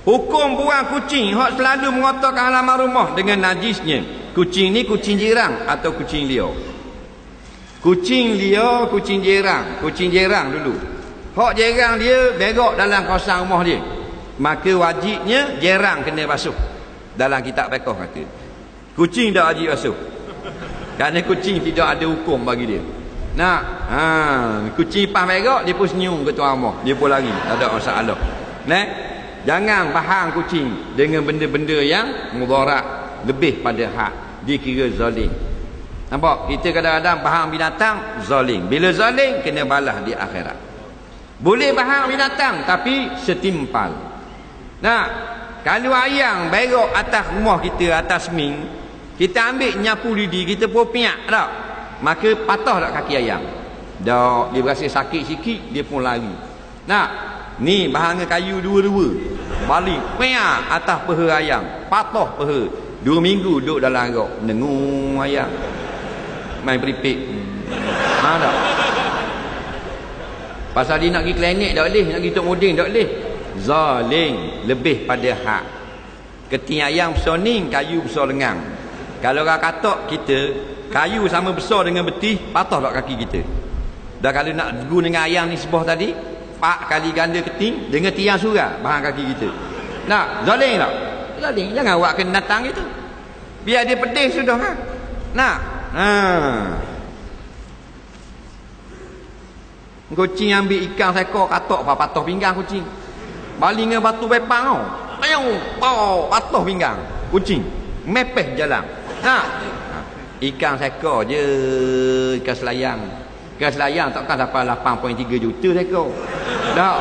Hukum buang kucing hak selalu mengotorkan halaman rumah dengan najisnya. Kucing ni kucing jirang atau kucing liar. Kucing liar, kucing jirang. Kucing jirang dulu. Hak jirang dia berak dalam kawasan rumah dia. Maka wajibnya jirang kena basuh. Dalam kitab fiqh kata. Kucing tak wajib basuh. Kerana kucing tidak ada hukum bagi dia. Nah, kucing pas berak dia pun senyum ke tuan rumah. Dia pun lari. Tak ada masalah. Nah, jangan faham kucing dengan benda-benda yang mudarat lebih pada hak. Dia kira zalim. Nampak? Kita kadang-kadang faham binatang zalim. Bila zalim kena balas di akhirat. Boleh faham binatang tapi setimpal. Nah, kalau ayam berak atas rumah kita, atas seming, kita ambil nyapu lidi, kita pun piak tak? Maka patah tak kaki ayam? Tak, dia berasa sakit sikit, dia pun lari. Nah, ni bahan kayu dua-dua. Balik, piak atas peha ayam. Patah peha. 2 minggu duduk dalam rok. Nengung ayam. Main peripik. Tak? Pasal dia nak pergi klinik tak boleh, nak pergi tok moding tak boleh. Zalim, lebih pada hak. Keting ayam besar ni, kayu besar lengang. Kalau orang katok kita, kayu sama besar dengan betih, patah tak kaki kita. Dan kalau nak guna dengan ayam ni sebah tadi, 4 kali ganda keting dengan tiang surah bahan kaki kita. Nak zalim tak? Zalim. Jangan awak kena datang gitu. Biar dia pedih sudah kan. Nak. Kucing ambil ikan seekor katok patah pinggang kucing. Baling dengan batu bepang tau. Ayang, patah pinggang kucing. Mepeh jalan. Ikan seekor je, ikan selayang. Ikan selayang takkan dapat 8.3 juta seekor. Tak.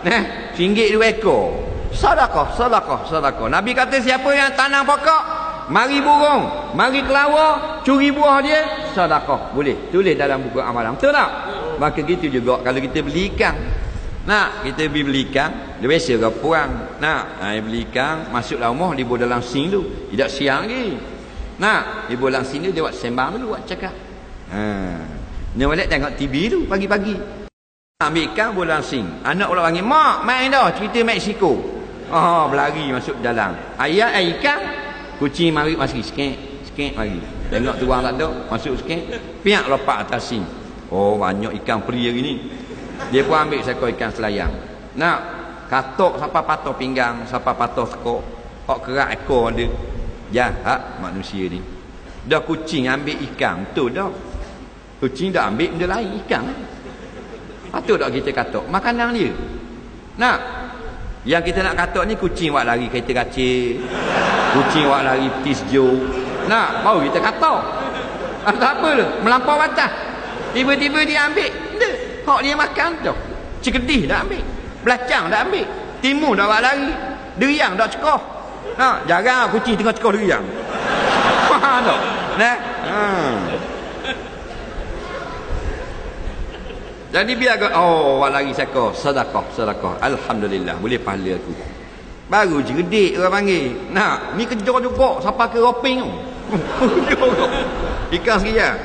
RM1 2 ekor. Sedekah. Nabi kata siapa yang tanam pokok, mari burung, mari kelawar, curi buah dia, sedekah. Boleh. Tulis dalam buku amalan. Betul tak? Maka gitu juga kalau kita beli ikan. Kita beli ikan, dia biasa ke puang. Beli ikan, masuk dalam rumah, dia buat dalam sing dulu. Tidak siang lagi. Dia buat dalam sing dulu, dia buat sembang dulu, buat cakap. Dia balik tengok TV tu pagi-pagi. Ambil ikan bola sing. Anak pula panggil, "Mak, main dah cerita Mexico." Berlari masuk dalam. Ayat ikan, kucing mari masuk sikit mari. Tengok tuang tak ada, masuk sikit, piak lopak atas sing. Banyak ikan peri hari ni. Dia pun ambil seekor ikan selayang. Katok sampai patah pinggang, sampai patah sekor. Hak kerak ekor dia. Jahat manusia ni. Dah kucing ambil ikan, betul dah. Kucing dah ambil benda lain, ikan. Patut tak kita katok makanan dia. Yang kita nak katok ni kucing buat lari kereta kacil, kucing buat lari peti sejuk. Baru kita katok. Tak apa tu, melampau batas. Tiba-tiba dia ambil benda hak dia makan tu. Cekedih dah ambil, belacang dah ambil, timun dah buat lari, deriang dah cekoh. Jarang kucing tengah cekoh deriang. Faham tak? Jadi biar awak lari sekor, sedekah. Alhamdulillah, boleh pahala aku. Baru je gedik orang panggil. Ni kejar juga sampai ke roping tu. Ikan sekian.